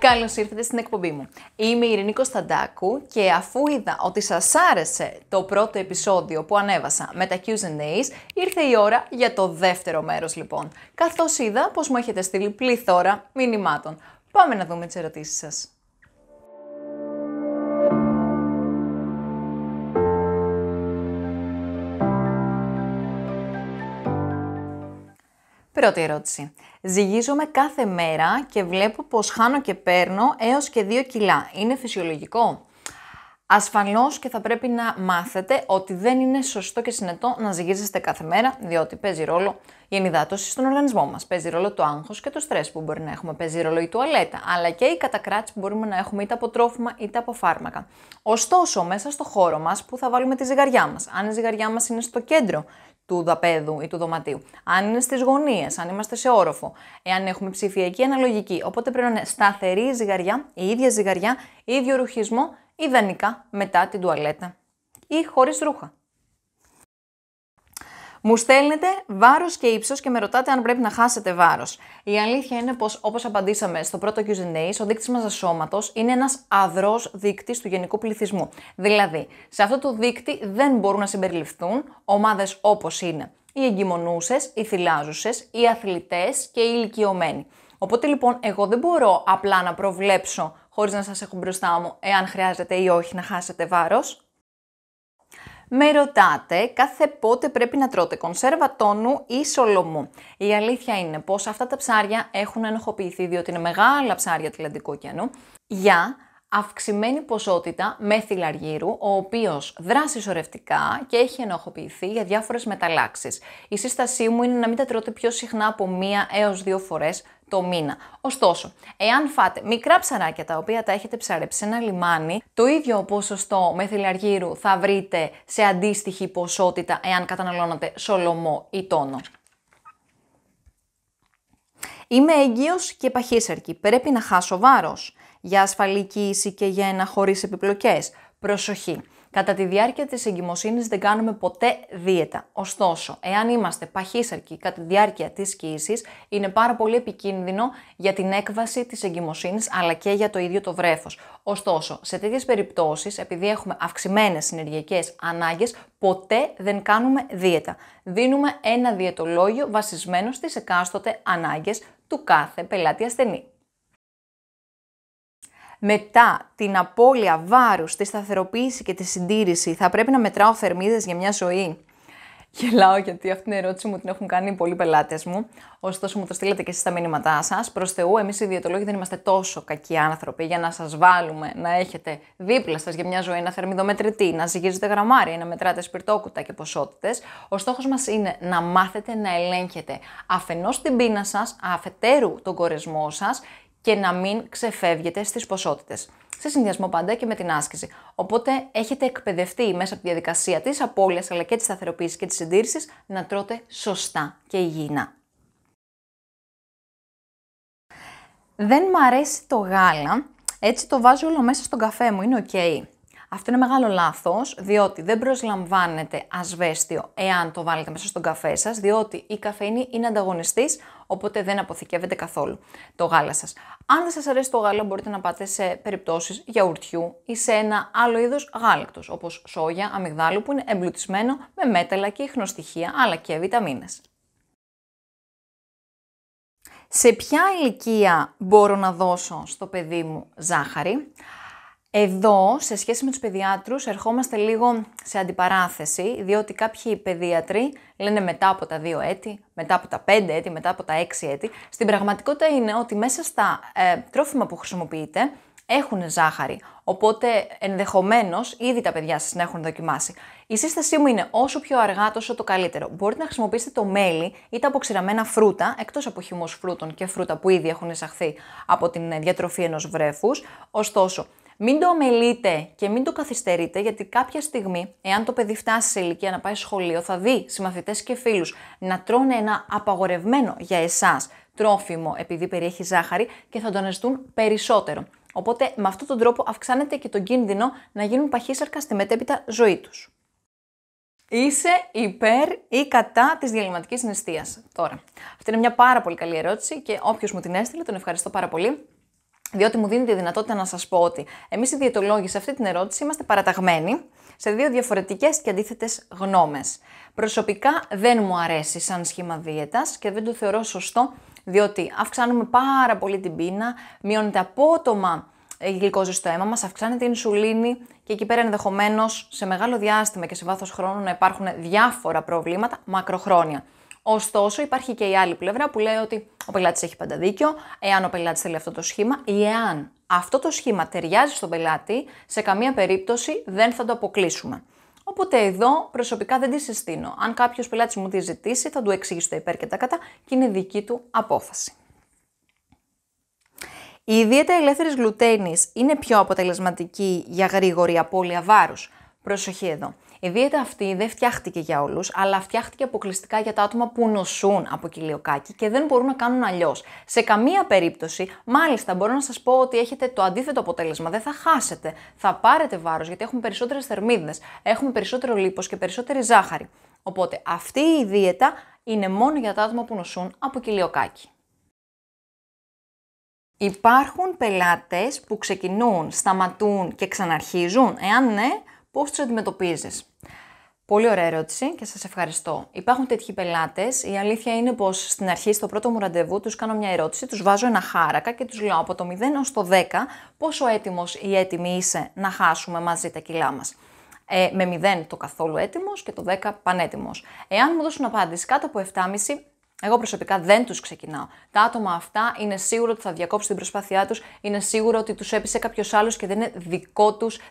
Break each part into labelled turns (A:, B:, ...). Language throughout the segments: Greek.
A: Καλώς ήρθατε στην εκπομπή μου. Είμαι η Ειρήνη Κωνσταντάκου και αφού είδα ότι σας άρεσε το πρώτο επεισόδιο που ανέβασα με τα Q&A's, ήρθε η ώρα για το δεύτερο μέρος λοιπόν. Καθώς είδα πως μου έχετε στείλει πληθώρα μηνυμάτων. Πάμε να δούμε τις ερωτήσεις σας. Πρώτη ερώτηση. Ζυγίζομαι κάθε μέρα και βλέπω πως χάνω και παίρνω έως και 2 κιλά. Είναι φυσιολογικό? Ασφαλώς και θα πρέπει να μάθετε ότι δεν είναι σωστό και συνετό να ζυγίζεστε κάθε μέρα, διότι παίζει ρόλο η ενυδάτωση στον οργανισμό μας. Παίζει ρόλο το άγχος και το στρες που μπορεί να έχουμε. Παίζει ρόλο η τουαλέτα, αλλά και η κατακράτηση που μπορούμε να έχουμε είτε από τρόφιμα είτε από φάρμακα. Ωστόσο, μέσα στο χώρο μας που θα βάλουμε τη ζυγαριά μας, αν η ζυγαριά μας είναι στο κέντρο του δαπέδου ή του δωματίου, αν είναι στις γωνίες, αν είμαστε σε όροφο, εάν έχουμε ψηφιακή αναλογική. Οπότε πρέπει να είναι σταθερή η ζυγαριά, η ίδια ζυγαριά, ίδιο ρουχισμό, ιδανικά μετά την τουαλέτα ή χωρίς ρούχα. Μου στέλνετε βάρος και ύψος και με ρωτάτε αν πρέπει να χάσετε βάρος. Η αλήθεια είναι πως, όπως απαντήσαμε στο πρώτο Q&A, ο δείκτης μας σώματος είναι ένας αδρός δείκτης του γενικού πληθυσμού. Δηλαδή, σε αυτό το δείκτη δεν μπορούν να συμπεριληφθούν ομάδες όπως είναι οι εγκυμονούσες, οι θυλάζουσες, οι αθλητές και οι ηλικιωμένοι. Οπότε λοιπόν, εγώ δεν μπορώ απλά να προβλέψω, χωρίς να σας έχω μπροστά μου, εάν χρειάζεται ή όχι να χάσετε βάρος. Με ρωτάτε κάθε πότε πρέπει να τρώτε κονσέρβα τόνου ή σολομού. Η αλήθεια είναι πως αυτά τα ψάρια έχουν ενοχοποιηθεί, διότι είναι μεγάλα ψάρια του Ατλαντικού ωκεανού, για αυξημένη ποσότητα μεθυλαργύρου, ο οποίος δρά συσσωρευτικά και έχει ενοχοποιηθεί για διάφορες μεταλλάξεις. Η σύστασή μου είναι να μην τα τρώτε πιο συχνά από 1 έως 2 φορές το μήνα. Ωστόσο, εάν φάτε μικρά ψαράκια τα οποία τα έχετε ψαρέψει σε ένα λιμάνι, το ίδιο ποσοστό μεθυλαργύρου θα βρείτε σε αντίστοιχη ποσότητα εάν καταναλώνετε σολομό ή τόνο. Είμαι έγκυος και παχύσαρκη. Πρέπει να χάσω βάρος? Για ασφαλή κοίηση και για ένα χωρίς επιπλοκές. Προσοχή! Κατά τη διάρκεια της εγκυμοσύνης δεν κάνουμε ποτέ δίαιτα. Ωστόσο, εάν είμαστε παχύσαρκοι κατά τη διάρκεια της κοίησης, είναι πάρα πολύ επικίνδυνο για την έκβαση της εγκυμοσύνης αλλά και για το ίδιο το βρέφος. Ωστόσο, σε τέτοιες περιπτώσεις, επειδή έχουμε αυξημένες ενεργειακές ανάγκες, ποτέ δεν κάνουμε δίαιτα. Δίνουμε ένα διαιτολόγιο βασισμένο στις εκάστοτε ανάγκες του κάθε πελάτη ασθενή. Μετά την απώλεια βάρους, τη σταθεροποίηση και τη συντήρηση, θα πρέπει να μετράω θερμίδες για μια ζωή? Γελάω γιατί αυτήν την ερώτηση μου την έχουν κάνει πολλοί πελάτες μου. Ωστόσο, μου το στείλατε και εσείς στα μηνύματά σας. Προς Θεού, εμείς οι διαιτολόγοι δεν είμαστε τόσο κακοί άνθρωποι για να σας βάλουμε να έχετε δίπλα σας για μια ζωή ένα θερμιδομετρητή, να ζυγίζετε γραμμάρια, να μετράτε σπιρτόκουτα και ποσότητες. Ο στόχος μας είναι να μάθετε να ελέγχετε αφενός την πείνα σας, αφετέρου τον κορεσμό σας, και να μην ξεφεύγετε στις ποσότητες. Σε συνδυασμό πάντα και με την άσκηση. Οπότε έχετε εκπαιδευτεί μέσα από τη διαδικασία της απώλειας αλλά και της σταθεροποίησης και της συντήρησης να τρώτε σωστά και υγιεινά. Δεν μ' αρέσει το γάλα, έτσι το βάζω όλο μέσα στον καφέ μου, είναι ok? Αυτό είναι μεγάλο λάθος, διότι δεν προσλαμβάνετε ασβέστιο εάν το βάλετε μέσα στον καφέ σας, διότι η καφεΐνη είναι ανταγωνιστής, οπότε δεν αποθηκεύεται καθόλου το γάλα σας. Αν δεν σας αρέσει το γάλα, μπορείτε να πάτε σε περιπτώσεις γιαουρτιού ή σε ένα άλλο είδος γάλακτος, όπως σόγια, αμυγδάλου, που είναι εμπλουτισμένο με μέταλλα και ιχνοστοιχεία, αλλά και βιταμίνες. Σε ποια ηλικία μπορώ να δώσω στο παιδί μου ζάχαρη? Εδώ, σε σχέση με τους παιδιάτρους, ερχόμαστε λίγο σε αντιπαράθεση, διότι κάποιοι παιδίατροι λένε μετά από τα 2 έτη, μετά από τα 5 έτη, μετά από τα 6 έτη. Στην πραγματικότητα είναι ότι μέσα στα τρόφιμα που χρησιμοποιείτε έχουν ζάχαρη, οπότε ενδεχομένως ήδη τα παιδιά σας να έχουν δοκιμάσει. Η σύστασή μου είναι όσο πιο αργά τόσο το καλύτερο. Μπορείτε να χρησιμοποιήσετε το μέλι ή τα αποξηραμένα φρούτα, εκτός από χυμούς φρούτων και φρούτα που ήδη έχουν εισαχθεί από την διατροφή ενός βρέφους. Ωστόσο, μην το αμελείτε και μην το καθυστερείτε, γιατί κάποια στιγμή, εάν το παιδί φτάσει σε ηλικία να πάει σχολείο, θα δει συμμαθητές και φίλους να τρώνε ένα απαγορευμένο για εσάς τρόφιμο επειδή περιέχει ζάχαρη και θα το αναζητούν περισσότερο. Οπότε με αυτόν τον τρόπο αυξάνεται και τον κίνδυνο να γίνουν παχύσαρκα στη μετέπειτα ζωή τους. Είσαι υπέρ ή κατά της διαλυματικής νηστείας? Τώρα, αυτή είναι μια πάρα πολύ καλή ερώτηση και όποιος μου την έστειλε τον ευχαριστώ πάρα πολύ. διότι μου δίνει τη δυνατότητα να σας πω ότι εμείς οι διαιτολόγοι σε αυτή την ερώτηση είμαστε παραταγμένοι σε δύο διαφορετικές και αντίθετες γνώμες. Προσωπικά δεν μου αρέσει σαν σχήμα δίαιτας και δεν το θεωρώ σωστό, διότι αυξάνουμε πάρα πολύ την πείνα, μειώνεται απότομα η γλυκόζη στο αίμα μας, αυξάνεται η ινσουλίνη και εκεί πέρα ενδεχομένως σε μεγάλο διάστημα και σε βάθος χρόνου να υπάρχουν διάφορα προβλήματα μακροχρόνια. Ωστόσο, υπάρχει και η άλλη πλευρά που λέει ότι ο πελάτης έχει πάντα δίκιο, εάν ο πελάτης θέλει αυτό το σχήμα ή εάν αυτό το σχήμα ταιριάζει στον πελάτη, σε καμία περίπτωση δεν θα το αποκλείσουμε. Οπότε εδώ προσωπικά δεν τη συστήνω. Αν κάποιος πελάτης μου τη ζητήσει, θα του εξηγήσω τα υπέρ και τα κατά και είναι δική του απόφαση. Η δίαιτα ελεύθερης γλουτένης είναι πιο αποτελεσματική για γρήγορη απώλεια βάρους. Προσοχή εδώ. Η δίαιτα αυτή δεν φτιάχτηκε για όλους, αλλά φτιάχτηκε αποκλειστικά για τα άτομα που νοσούν από κοιλιοκάκι και δεν μπορούν να κάνουν αλλιώς. Σε καμία περίπτωση, μάλιστα μπορώ να σας πω ότι έχετε το αντίθετο αποτέλεσμα. Δεν θα χάσετε. Θα πάρετε βάρος γιατί έχουμε περισσότερες θερμίδες, έχουμε περισσότερο λίπος και περισσότερη ζάχαρη. Οπότε αυτή η δίαιτα είναι μόνο για τα άτομα που νοσούν από κοιλιοκάκι. Υπάρχουν πελάτες που ξεκινούν, σταματούν και ξαναρχίζουν. Εάν ναι, πώς τους αντιμετωπίζεις? Πολύ ωραία ερώτηση και σας ευχαριστώ. Υπάρχουν τέτοιοι πελάτες. Η αλήθεια είναι πως στην αρχή, στο πρώτο μου ραντεβού, τους κάνω μια ερώτηση, τους βάζω ένα χάρακα και τους λέω από το 0 έως το 10 πόσο έτοιμος ή έτοιμη είσαι να χάσουμε μαζί τα κιλά μας. Με 0 το καθόλου έτοιμος και το 10 πανέτοιμος. Εάν μου δώσουν απάντηση κάτω από 7,5, εγώ προσωπικά δεν τους ξεκινάω. Τα άτομα αυτά είναι σίγουρο ότι θα διακόψουν την προσπάθειά τους, είναι σίγουρο ότι τους έπεισε κάποιος άλλος και δεν είναι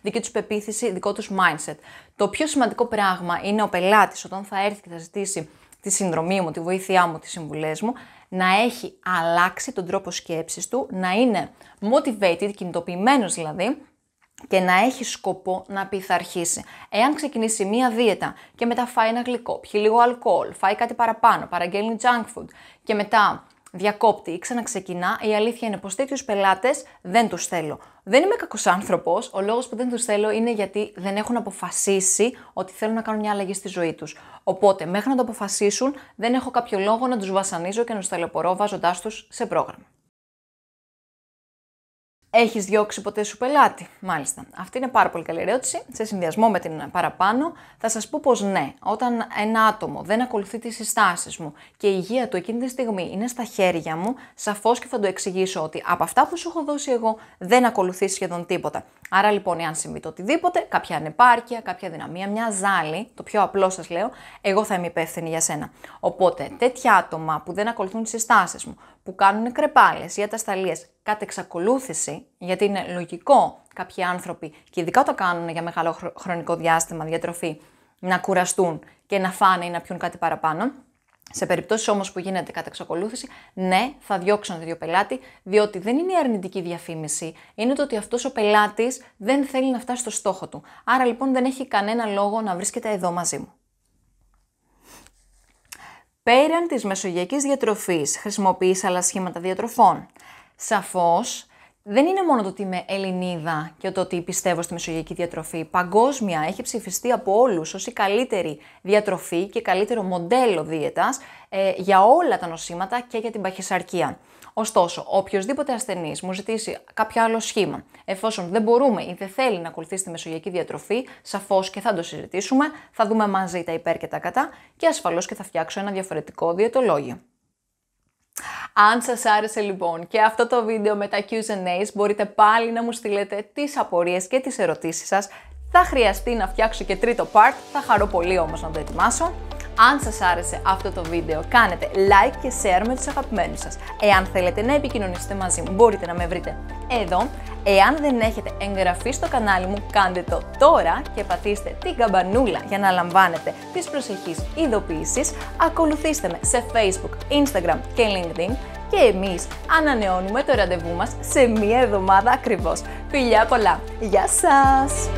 A: δική τους πεποίθηση, δικό τους mindset. Το πιο σημαντικό πράγμα είναι ο πελάτης όταν θα έρθει και θα ζητήσει τη συνδρομή μου, τη βοήθειά μου, τις συμβουλές μου, να έχει αλλάξει τον τρόπο σκέψης του, να είναι motivated, κινητοποιημένος δηλαδή, και να έχει σκοπό να πειθαρχήσει. Εάν ξεκινήσει μία δίαιτα και μετά φάει ένα γλυκό, πιει λίγο αλκοόλ, φάει κάτι παραπάνω, παραγγέλνει junk food και μετά διακόπτει ή ξαναξεκινά, η αλήθεια είναι πως τέτοιους πελάτες δεν τους θέλω. Δεν είμαι κακός άνθρωπος, ο λόγος που δεν τους θέλω είναι γιατί δεν έχουν αποφασίσει ότι θέλουν να κάνουν μια αλλαγή στη ζωή τους. Οπότε μέχρι να το αποφασίσουν δεν έχω κάποιο λόγο να τους βασανίζω και να τους ταλαιπωρώ βάζοντάς τους σε πρόγραμμα. Έχεις διώξει ποτέ σου πελάτη? Μάλιστα. Αυτή είναι πάρα πολύ καλή ερώτηση. Σε συνδυασμό με την παραπάνω, θα σας πω πως ναι. Όταν ένα άτομο δεν ακολουθεί τις συστάσεις μου και η υγεία του εκείνη τη στιγμή είναι στα χέρια μου, σαφώς και θα του εξηγήσω ότι από αυτά που σου έχω δώσει εγώ δεν ακολουθεί σχεδόν τίποτα. Άρα λοιπόν, εάν συμβεί το οτιδήποτε, κάποια ανεπάρκεια, κάποια δυναμία, μια ζάλη, το πιο απλό σας λέω, εγώ θα είμαι υπεύθυνη για σένα. Οπότε, τέτοια άτομα που δεν ακολουθούν τις συστάσεις μου, που κάνουν κρεπάλες ή ατασταλίες κατ' εξακολούθηση, γιατί είναι λογικό κάποιοι άνθρωποι, και ειδικά όταν κάνουν για μεγάλο χρονικό διάστημα διατροφή, να κουραστούν και να φάνε ή να πιούν κάτι παραπάνω. Σε περιπτώσεις όμως που γίνεται κατ' εξακολούθηση, ναι, θα διώξω ένα τέτοιο πελάτη, διότι δεν είναι η αρνητική διαφήμιση, είναι το ότι αυτός ο πελάτης δεν θέλει να φτάσει στο στόχο του. Άρα λοιπόν δεν έχει κανένα λόγο να βρίσκεται εδώ μαζί μου. Πέραν της μεσογειακής διατροφής, χρησιμοποιείς άλλα σχήματα διατροφών? Σαφώς, δεν είναι μόνο το ότι είμαι Ελληνίδα και το ότι πιστεύω στη μεσογειακή διατροφή. Παγκόσμια έχει ψηφιστεί από όλους ως η καλύτερη διατροφή και καλύτερο μοντέλο δίαιτας για όλα τα νοσήματα και για την παχυσαρκία. Ωστόσο, οποιοσδήποτε ασθενής μου ζητήσει κάποιο άλλο σχήμα, εφόσον δεν μπορούμε ή δεν θέλει να ακολουθήσει τη μεσογειακή διατροφή, σαφώς και θα το συζητήσουμε, θα δούμε μαζί τα υπέρ και τα κατά και ασφαλώς και θα φτιάξω ένα διαφορετικό διαιτολόγιο. Αν σας άρεσε λοιπόν και αυτό το βίντεο με τα Q&A's, μπορείτε πάλι να μου στείλετε τις απορίες και τις ερωτήσεις σας. Θα χρειαστεί να φτιάξω και τρίτο part, θα χαρώ πολύ όμως να το ετοιμάσω. Αν σας άρεσε αυτό το βίντεο, κάνετε like και share με τους αγαπημένους σας. Εάν θέλετε να επικοινωνήσετε μαζί μου, μπορείτε να με βρείτε εδώ. Εάν δεν έχετε εγγραφεί στο κανάλι μου, κάντε το τώρα και πατήστε την καμπανούλα για να λαμβάνετε τις προσεχείς ειδοποιήσεις. Ακολουθήστε με σε Facebook, Instagram και LinkedIn και εμείς ανανεώνουμε το ραντεβού μας σε μία εβδομάδα ακριβώς. Φιλιά πολλά! Γεια σας!